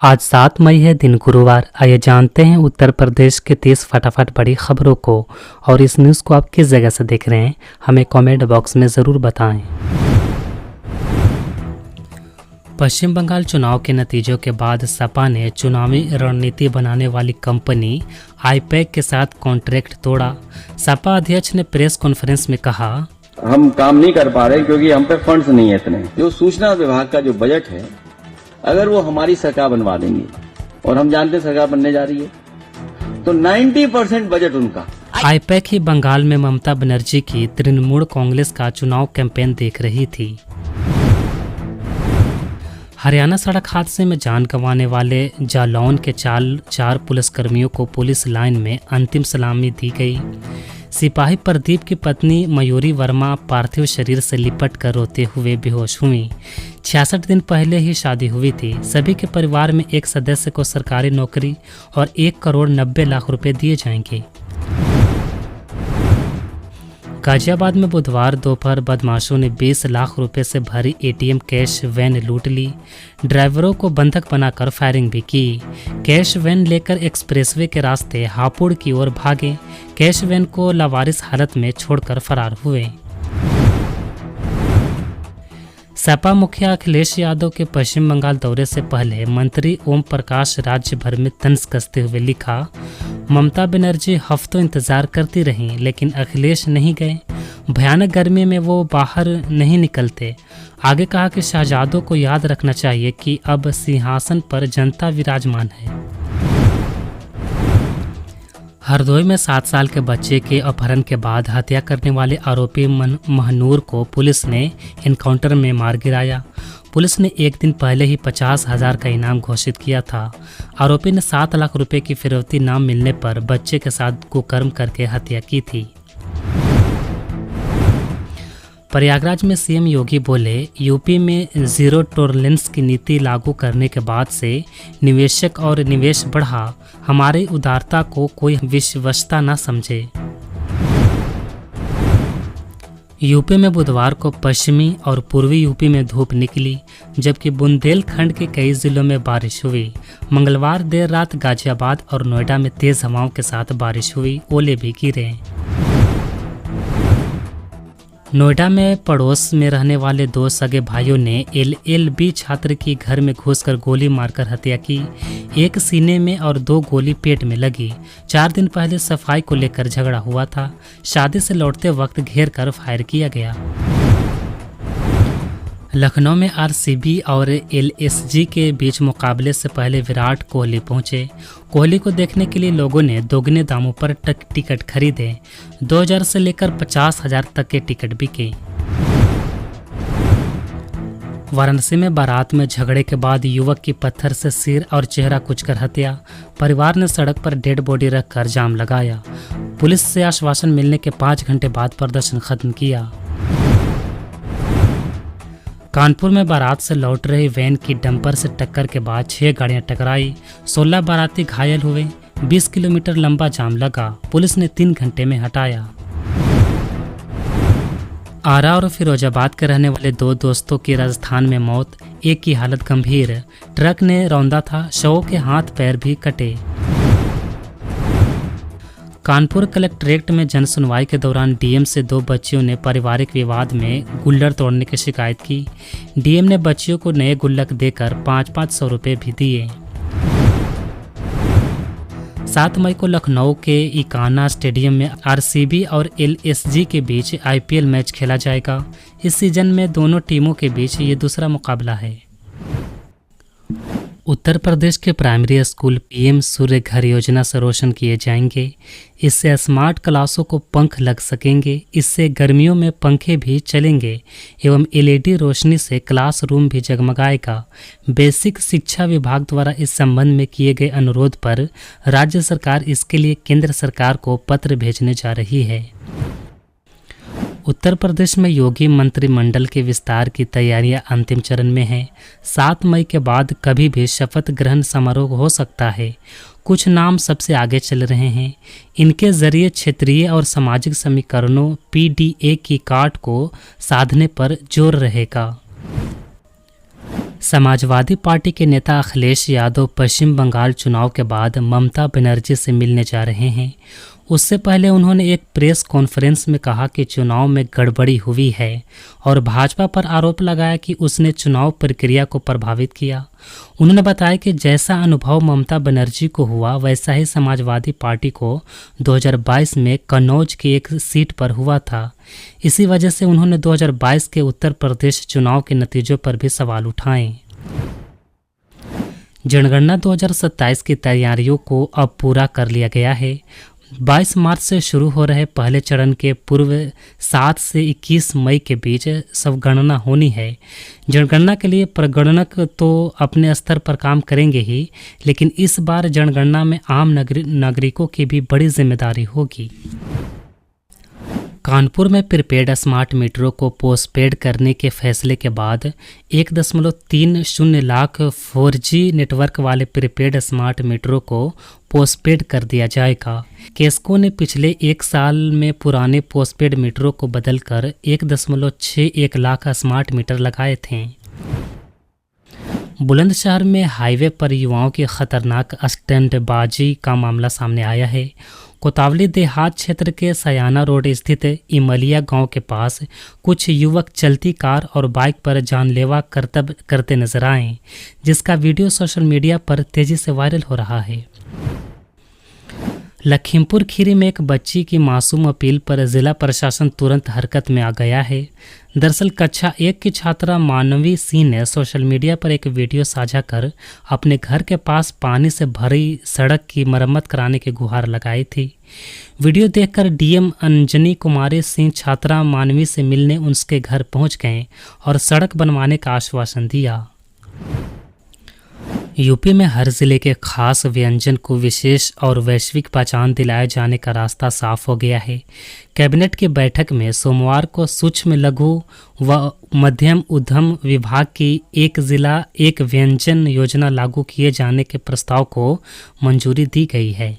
आज 7 मई है, दिन गुरुवार। आइए जानते हैं उत्तर प्रदेश के 30 फटाफट बड़ी खबरों को। और इस न्यूज़ को आप किस जगह से देख रहे हैं, हमें कमेंट बॉक्स में ज़रूर बताएं। पश्चिम बंगाल चुनाव के नतीजों के बाद सपा ने चुनावी रणनीति बनाने वाली कंपनी आईपैक के साथ कॉन्ट्रैक्ट तोड़ा। सपा अध्यक्ष ने प्रेस कॉन्फ्रेंस में कहा, हम काम नहीं कर पा रहे क्योंकि हम पे फंड्स नहीं है इतने। जो सूचना विभाग का जो बजट है, अगर वो हमारी सरकार बनवा देंगे, और हम जानते हैं सरकार बनने जा रही है, तो 90% बजट उनका। आईपैक ही बंगाल में ममता बनर्जी की तृणमूल कांग्रेस का चुनाव कैंपेन देख रही थी। हरियाणा सड़क हादसे में जान गंवाने वाले जालौन के चार पुलिसकर्मियों को पुलिस लाइन में अंतिम सलामी दी गई। सिपाही प्रदीप की पत्नी मयूरी वर्मा पार्थिव शरीर से लिपट कर रोते हुए बेहोश हुई। 66 दिन पहले ही शादी हुई थी। सभी के परिवार में एक सदस्य को सरकारी नौकरी और 1 करोड़ 90 लाख रुपए दिए जाएंगे। गाजियाबाद में बुधवार दोपहर बदमाशों ने 20 लाख रुपए से भरी एटीएम कैश वैन लूट ली। ड्राइवरों को बंधक बनाकर फायरिंग भी की। कैश वैन लेकर एक्सप्रेसवे के रास्ते हापुड़ की ओर भागे। कैश वैन को लावारिस हालत में छोड़कर फरार हुए। सपा मुखिया अखिलेश यादव के पश्चिम बंगाल दौरे से पहले मंत्री ओम प्रकाश राज्य भर में तंज कसते हुए लिखा, ममता बनर्जी हफ्तों इंतजार करती रहीं, लेकिन अखिलेश नहीं गए। भयानक गर्मी में वो बाहर नहीं निकलते। आगे कहा कि शहजादों को याद रखना चाहिए कि अब सिंहासन पर जनता विराजमान है। हरदोई में 7 साल के बच्चे के अपहरण के बाद हत्या करने वाले आरोपी महनूर को पुलिस ने एनकाउंटर में मार गिराया। पुलिस ने एक दिन पहले ही 50,000 का इनाम घोषित किया था। आरोपी ने 7 लाख रुपए की फिरौती ना मिलने पर बच्चे के साथ कुकर्म करके हत्या की थी। प्रयागराज में सीएम योगी बोले, यूपी में जीरो टॉलरेंस की नीति लागू करने के बाद से निवेशक और निवेश बढ़ा। हमारी उदारता को कोई विवशता न समझे। यूपी में बुधवार को पश्चिमी और पूर्वी यूपी में धूप निकली, जबकि बुंदेलखंड के कई जिलों में बारिश हुई। मंगलवार देर रात गाजियाबाद और नोएडा में तेज हवाओं के साथ बारिश हुई। ओले भी गिरे। नोएडा में पड़ोस में रहने वाले 2 सगे भाइयों ने एलएलबी छात्र की घर में घुसकर गोली मारकर हत्या की। 1 सीने में और 2 गोली पेट में लगी। 4 दिन पहले सफाई को लेकर झगड़ा हुआ था। शादी से लौटते वक्त घेर कर फायर किया गया। लखनऊ में आरसीबी और एलएसजी के बीच मुकाबले से पहले विराट कोहली पहुंचे। कोहली को देखने के लिए लोगों ने दोगुने दामों पर टिकट खरीदे। 2000 से लेकर 50,000 तक के टिकट बिके। वाराणसी में बारात में झगड़े के बाद युवक की पत्थर से सिर और चेहरा कुचकर हत्या। परिवार ने सड़क पर डेड बॉडी रखकर जाम लगाया। पुलिस से आश्वासन मिलने के 5 घंटे बाद प्रदर्शन खत्म किया। कानपुर में बारात से लौट रही वैन की डंपर से टक्कर के बाद 6 गाड़ियां टकराई। 16 बाराती घायल हुए। 20 किलोमीटर लंबा जाम लगा। पुलिस ने 3 घंटे में हटाया। आरा और फिरोजाबाद के रहने वाले 2 दोस्तों की राजस्थान में मौत। एक की हालत गंभीर। ट्रक ने रौंदा था। शवों के हाथ पैर भी कटे। कानपुर कलेक्ट्रेट में जनसुनवाई के दौरान डीएम से 2 बच्चियों ने पारिवारिक विवाद में गुल्लक तोड़ने की शिकायत की। डीएम ने बच्चियों को नए गुल्लक देकर 500 रुपये भी दिए। 7 मई को लखनऊ के इकाना स्टेडियम में आरसीबी और एलएसजी के बीच आईपीएल मैच खेला जाएगा। इस सीजन में दोनों टीमों के बीच ये दूसरा मुकाबला है। उत्तर प्रदेश के प्राइमरी स्कूल पीएम सूर्य घर योजना से रोशन किए जाएंगे। इससे स्मार्ट क्लासों को पंख लग सकेंगे। इससे गर्मियों में पंखे भी चलेंगे एवं एलईडी रोशनी से क्लासरूम भी जगमगाएगा। बेसिक शिक्षा विभाग द्वारा इस संबंध में किए गए अनुरोध पर राज्य सरकार इसके लिए केंद्र सरकार को पत्र भेजने जा रही है। उत्तर प्रदेश में योगी मंत्रिमंडल के विस्तार की तैयारियां अंतिम चरण में हैं। 7 मई के बाद कभी भी शपथ ग्रहण समारोह हो सकता है। कुछ नाम सबसे आगे चल रहे हैं। इनके जरिए क्षेत्रीय और सामाजिक समीकरणों पीडीए की काट को साधने पर जोर रहेगा। समाजवादी पार्टी के नेता अखिलेश यादव पश्चिम बंगाल चुनाव के बाद ममता बनर्जी से मिलने जा रहे हैं। उससे पहले उन्होंने एक प्रेस कॉन्फ्रेंस में कहा कि चुनाव में गड़बड़ी हुई है और भाजपा पर आरोप लगाया कि उसने चुनाव प्रक्रिया को प्रभावित किया। उन्होंने बताया कि जैसा अनुभव ममता बनर्जी को हुआ वैसा ही समाजवादी पार्टी को 2022 में कन्नौज की एक सीट पर हुआ था। इसी वजह से उन्होंने 2022 के उत्तर प्रदेश चुनाव के नतीजों पर भी सवाल उठाए। जनगणना 2027 की तैयारियों को अब पूरा कर लिया गया है। 22 मार्च से शुरू हो रहे पहले चरण के पूर्व 7 से 21 मई के बीच सब गणना होनी है। जनगणना के लिए प्रगणक तो अपने स्तर पर काम करेंगे ही, लेकिन इस बार जनगणना में आम नागरिकों की भी बड़ी जिम्मेदारी होगी। कानपुर में प्रीपेड स्मार्ट मीटरों को पोस्टपेड करने के फैसले के बाद 1.30 लाख 4G नेटवर्क वाले प्रीपेड स्मार्ट मीटरों को पोस्टपेड कर दिया जाएगा। केस्को ने पिछले 1 साल में पुराने पोस्टपेड मीटरों को बदलकर 1.61 लाख स्मार्ट मीटर लगाए थे। बुलंदशहर में हाईवे पर युवाओं की खतरनाक स्टंटबाजी का मामला सामने आया है। कोतावली देहात क्षेत्र के सयाना रोड स्थित इमलिया गांव के पास कुछ युवक चलती कार और बाइक पर जानलेवा करतब करते नजर आए, जिसका वीडियो सोशल मीडिया पर तेजी से वायरल हो रहा है। लखीमपुर खीरी में एक बच्ची की मासूम अपील पर जिला प्रशासन तुरंत हरकत में आ गया है। दरअसल कक्षा 1 की छात्रा मानवी सिंह ने सोशल मीडिया पर एक वीडियो साझा कर अपने घर के पास पानी से भरी सड़क की मरम्मत कराने की गुहार लगाई थी। वीडियो देखकर डीएम अंजनी कुमारी सिंह छात्रा मानवी से मिलने उसके घर पहुंच गए और सड़क बनवाने का आश्वासन दिया। यूपी में हर जिले के खास व्यंजन को विशेष और वैश्विक पहचान दिलाए जाने का रास्ता साफ हो गया है। कैबिनेट की बैठक में सोमवार को सूक्ष्म लघु व मध्यम उद्यम विभाग की एक जिला एक व्यंजन योजना लागू किए जाने के प्रस्ताव को मंजूरी दी गई है।